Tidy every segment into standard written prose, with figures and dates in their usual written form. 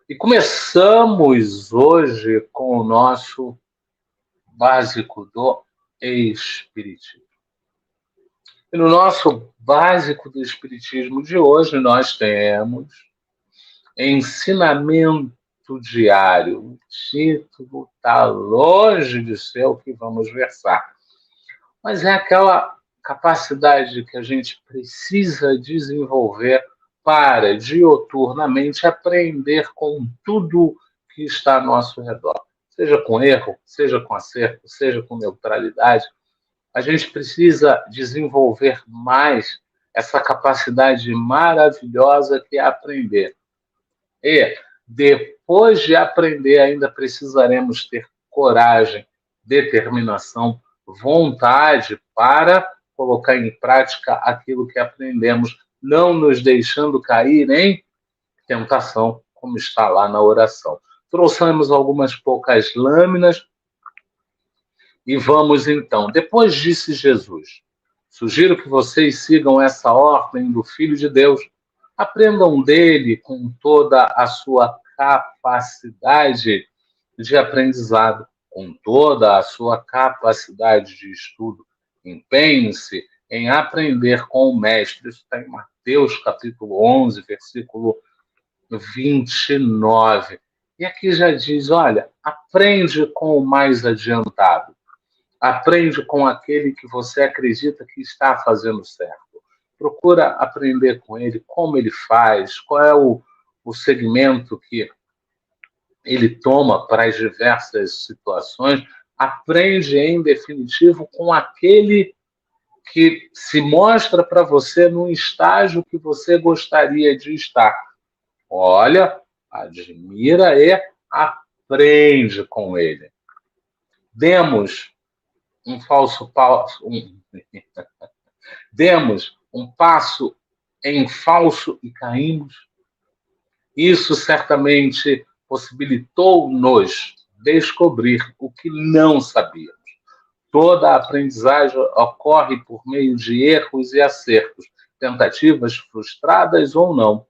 E começamos hoje com o nosso básico do Espiritismo. E no nosso básico do Espiritismo de hoje, nós temos ensinamento diário. O título está longe de ser o que vamos versar, mas é aquela capacidade que a gente precisa desenvolver para, dioturnamente, aprender com tudo que está ao nosso redor. Seja com erro, seja com acerto, seja com neutralidade. A gente precisa desenvolver mais essa capacidade maravilhosa que é aprender. E, depois de aprender, ainda precisaremos ter coragem, determinação, vontade para colocar em prática aquilo que aprendemos, não nos deixando cair em tentação, como está lá na oração. Trouxemos algumas poucas lâminas e vamos então. Depois disse Jesus: sugiro que vocês sigam essa ordem do Filho de Deus. Aprendam dele com toda a sua capacidade de aprendizado, com toda a sua capacidade de estudo. Empenhem-se em aprender com o Mestre. Isso está em Mateus, capítulo 11, versículo 29. E aqui já diz, olha, aprende com o mais adiantado. Aprende com aquele que você acredita que está fazendo certo. Procura aprender com ele como ele faz, qual é o segmento que ele toma para as diversas situações. Aprende, em definitivo, com aquele que se mostra para você no estágio que você gostaria de estar. Olha, admira e aprende com ele. Demos um passo em falso e caímos. Isso certamente possibilitou-nos descobrir o que não sabíamos. Toda a aprendizagem ocorre por meio de erros e acertos, tentativas frustradas ou não.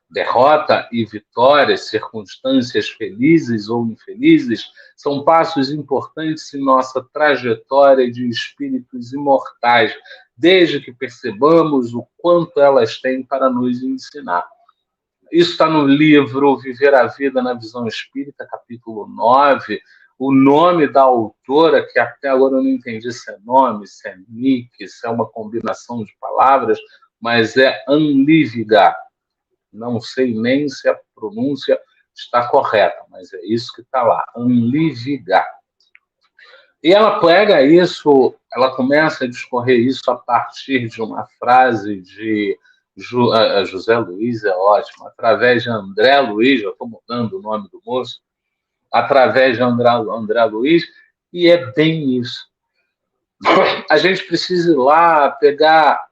Derrota e vitória, circunstâncias felizes ou infelizes, são passos importantes em nossa trajetória de espíritos imortais, desde que percebamos o quanto elas têm para nos ensinar. Isso está no livro Viver a Vida na Visão Espírita, capítulo 9. O nome da autora, que até agora eu não entendi se é nome, se é nick, se é uma combinação de palavras, mas é Anlíviga. Não sei nem se a pronúncia está correta, mas é isso que está lá, Anlíviga. E ela pega isso, ela começa a discorrer isso a partir de uma frase de José Luiz, é ótimo, através de André Luiz, eu estou mudando o nome do moço, através de André Luiz, e é bem isso. A gente precisa ir lá pegar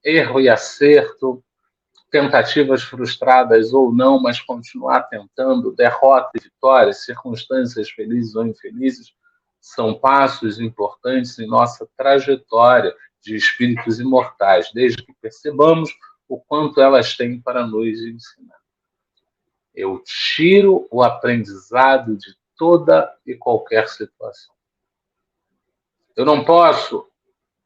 erro e acerto, tentativas frustradas ou não, mas continuar tentando, derrota e vitória, circunstâncias felizes ou infelizes, são passos importantes em nossa trajetória de espíritos imortais, desde que percebamos o quanto elas têm para nos ensinar. Eu tiro o aprendizado de toda e qualquer situação. Eu não posso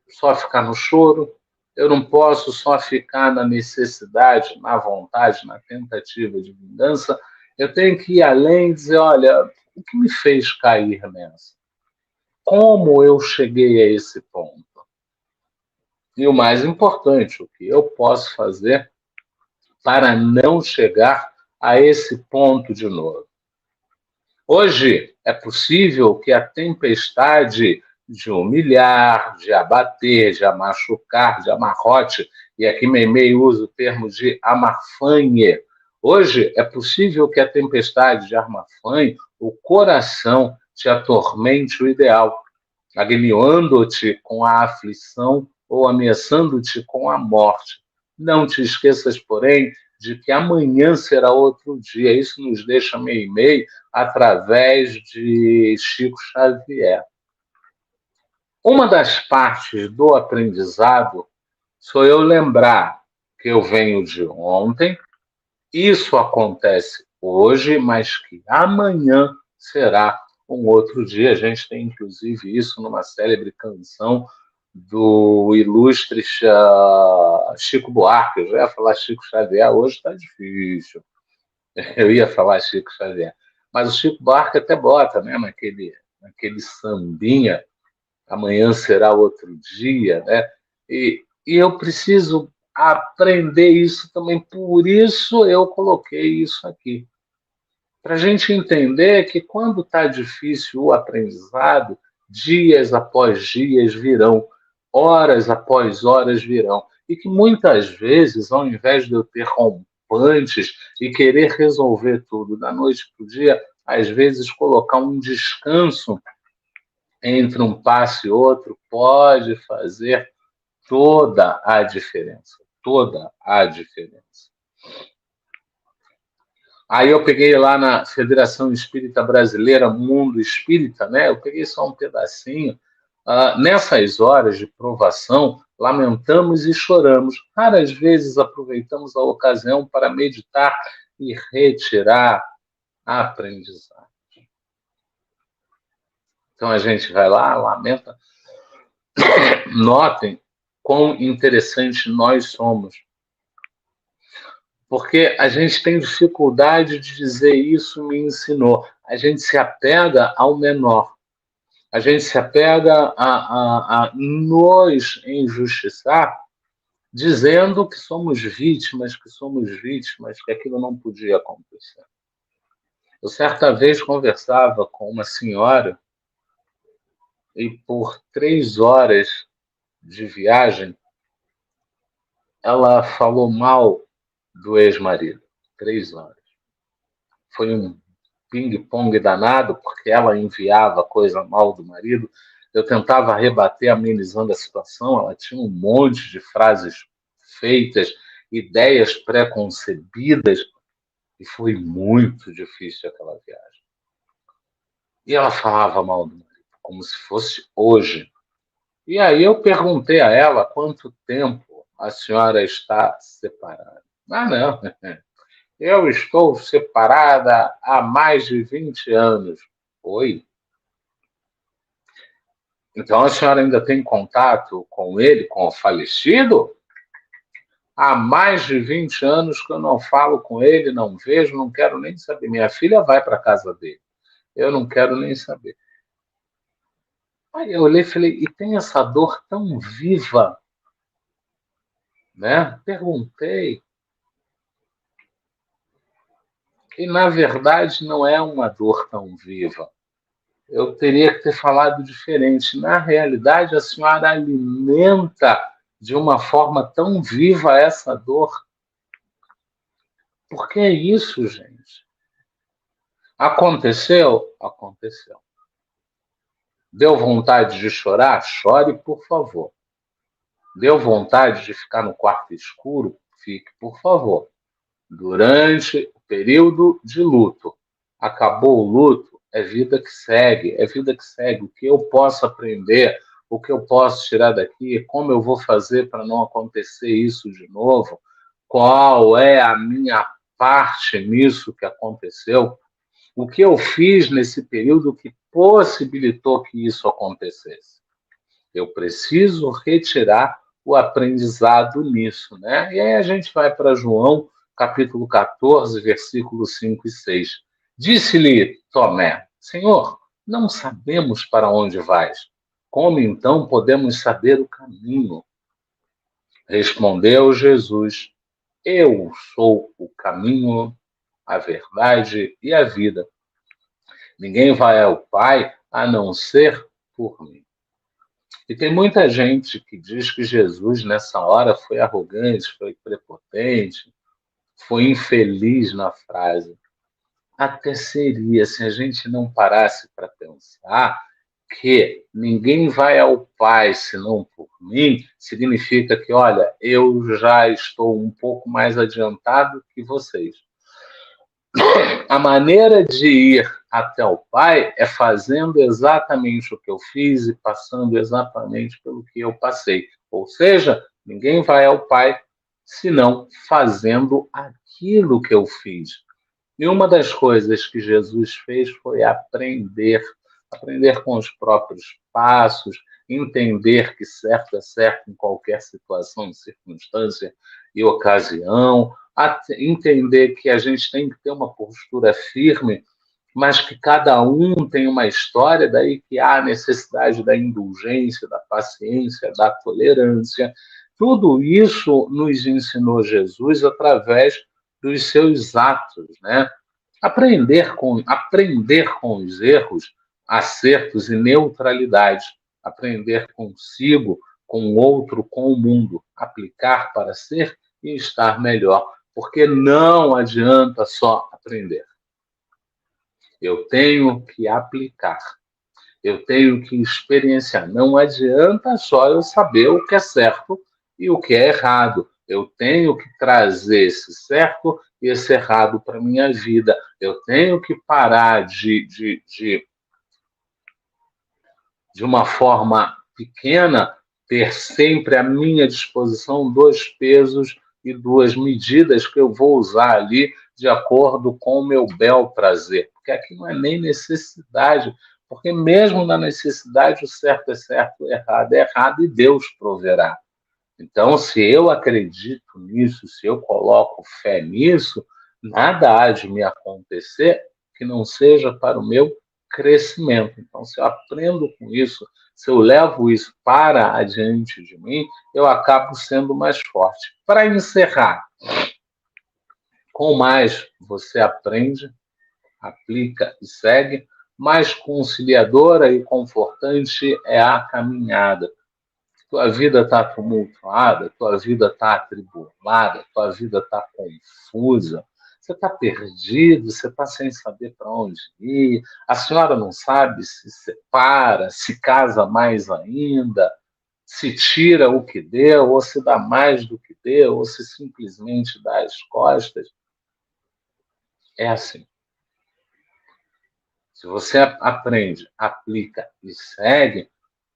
só ficar no choro, eu não posso só ficar na necessidade, na vontade, na tentativa de vingança. Eu tenho que ir além e dizer, olha, o que me fez cair nessa? Como eu cheguei a esse ponto? E o mais importante, o que eu posso fazer para não chegar a esse ponto de novo? Hoje é possível que a tempestade de humilhar, de abater, de machucar, de amarrote, e aqui Meimei usa o termo de amarfanhe. Hoje é possível que a tempestade de amarfanhe, o coração, te atormente o ideal, agoniando-te com a aflição ou ameaçando-te com a morte. Não te esqueças, porém, de que amanhã será outro dia. Isso nos deixa Meimei através de Chico Xavier. Uma das partes do aprendizado sou eu lembrar que eu venho de ontem, isso acontece hoje, mas que amanhã será um outro dia. A gente tem, inclusive, isso numa célebre canção do ilustre Chico Buarque. Eu já ia falar Chico Xavier, hoje está difícil. Eu ia falar Chico Xavier. Mas o Chico Buarque até bota, né, naquele sambinha, amanhã será outro dia, né? E eu preciso aprender isso também, por isso eu coloquei isso aqui. Para a gente entender que quando está difícil o aprendizado, dias após dias virão, horas após horas virão. E que muitas vezes, ao invés de eu ter rompantes e querer resolver tudo da noite para o dia, às vezes colocar um descanso entre um passo e outro pode fazer toda a diferença. Toda a diferença. Aí eu peguei lá na Federação Espírita Brasileira, Mundo Espírita, né? Eu peguei só um pedacinho. Nessas horas de provação, lamentamos e choramos. Raras vezes aproveitamos a ocasião para meditar e retirar a aprendizagem. Então a gente vai lá, lamenta. Notem quão interessante nós somos. Porque a gente tem dificuldade de dizer isso me ensinou. A gente se apega ao menor. A gente se apega a nos injustiçar, dizendo que somos vítimas, que aquilo não podia acontecer. Eu certa vez conversava com uma senhora e por 3 horas de viagem ela falou mal do ex-marido. 3 horas. Foi um ping-pong danado, porque ela enviava coisa mal do marido. Eu tentava rebater, amenizando a situação. Ela tinha um monte de frases feitas, ideias pré-concebidas, e foi muito difícil aquela viagem. E ela falava mal do marido, como se fosse hoje. E aí eu perguntei a ela quanto tempo a senhora está separada. Não. Eu estou separada há mais de 20 anos. Oi? Então a senhora ainda tem contato com ele, com o falecido? Há mais de 20 anos que eu não falo com ele, não vejo, não quero nem saber. Minha filha vai para a casa dele. Eu não quero nem saber. Aí eu olhei e falei, e tem essa dor tão viva? Né? Perguntei. E, na verdade, não é uma dor tão viva. Eu teria que ter falado diferente. Na realidade, a senhora alimenta de uma forma tão viva essa dor. Por que é isso, gente? Aconteceu? Aconteceu. Deu vontade de chorar? Chore, por favor. Deu vontade de ficar no quarto escuro? Fique, por favor. Durante o período de luto. Acabou o luto? É vida que segue, é vida que segue. O que eu posso aprender, o que eu posso tirar daqui, como eu vou fazer para não acontecer isso de novo, qual é a minha parte nisso que aconteceu, o que eu fiz nesse período que possibilitou que isso acontecesse. Eu preciso retirar o aprendizado nisso, né? E aí a gente vai para João, capítulo 14, versículos 5 e 6. Disse-lhe Tomé, Senhor, não sabemos para onde vais. Como então podemos saber o caminho? Respondeu Jesus, eu sou o caminho, a verdade e a vida. Ninguém vai ao Pai a não ser por mim. E tem muita gente que diz que Jesus, nessa hora, foi arrogante, foi prepotente, foi infeliz na frase. Até seria, se a gente não parasse para pensar que ninguém vai ao Pai senão por mim, significa que, olha, eu já estou um pouco mais adiantado que vocês. A maneira de ir até o Pai é fazendo exatamente o que eu fiz e passando exatamente pelo que eu passei. Ou seja, ninguém vai ao Pai senão fazendo aquilo que eu fiz. E uma das coisas que Jesus fez foi aprender com os próprios passos, entender que certo é certo em qualquer situação, circunstância e ocasião, entender que a gente tem que ter uma postura firme, mas que cada um tem uma história, daí que há a necessidade da indulgência, da paciência, da tolerância. Tudo isso nos ensinou Jesus através dos seus atos, né? Aprender com os erros, acertos e neutralidade, aprender consigo, com o outro, com o mundo, aplicar para ser e estar melhor, porque não adianta só aprender. Eu tenho que aplicar, eu tenho que experienciar. Não adianta só eu saber o que é certo e o que é errado. Eu tenho que trazer esse certo e esse errado para a minha vida. Eu tenho que parar de uma forma pequena, ter sempre à minha disposição 2 pesos e 2 medidas que eu vou usar ali de acordo com o meu bel prazer. Porque aqui não é nem necessidade, porque mesmo na necessidade o certo é errado e Deus proverá. Então, se eu acredito nisso, se eu coloco fé nisso, nada há de me acontecer que não seja para o meu crescimento. Então, se eu aprendo com isso, se eu levo isso para adiante de mim, eu acabo sendo mais forte. Para encerrar, com mais você aprende, aplica e segue, mais conciliadora e confortante é a caminhada. Tua vida está tumultuada, tua vida está atribulada, tua vida está confusa, você está perdido, você está sem saber para onde ir, a senhora não sabe se separa, se casa mais ainda, se tira o que deu, ou se dá mais do que deu, ou se simplesmente dá as costas. É assim. Se você aprende, aplica e segue,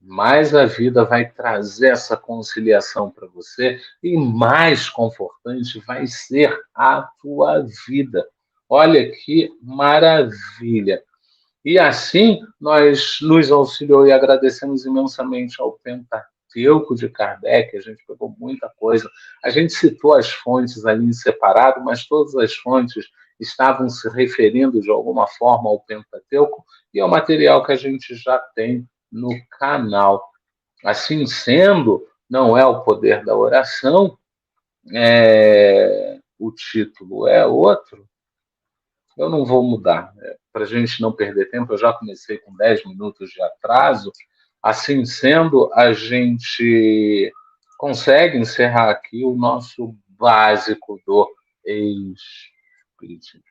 mais a vida vai trazer essa conciliação para você e mais confortante vai ser a tua vida. Olha que maravilha! E assim nós nos auxiliou e agradecemos imensamente ao Pentateuco de Kardec, a gente pegou muita coisa. A gente citou as fontes ali em separado, mas todas as fontes estavam se referindo de alguma forma ao Pentateuco e ao material que a gente já tem no canal. Assim sendo, não é o poder da oração, o título é outro, eu não vou mudar. Para a gente não perder tempo, eu já comecei com 10 minutos de atraso. Assim sendo, a gente consegue encerrar aqui o nosso básico do Espiritismo.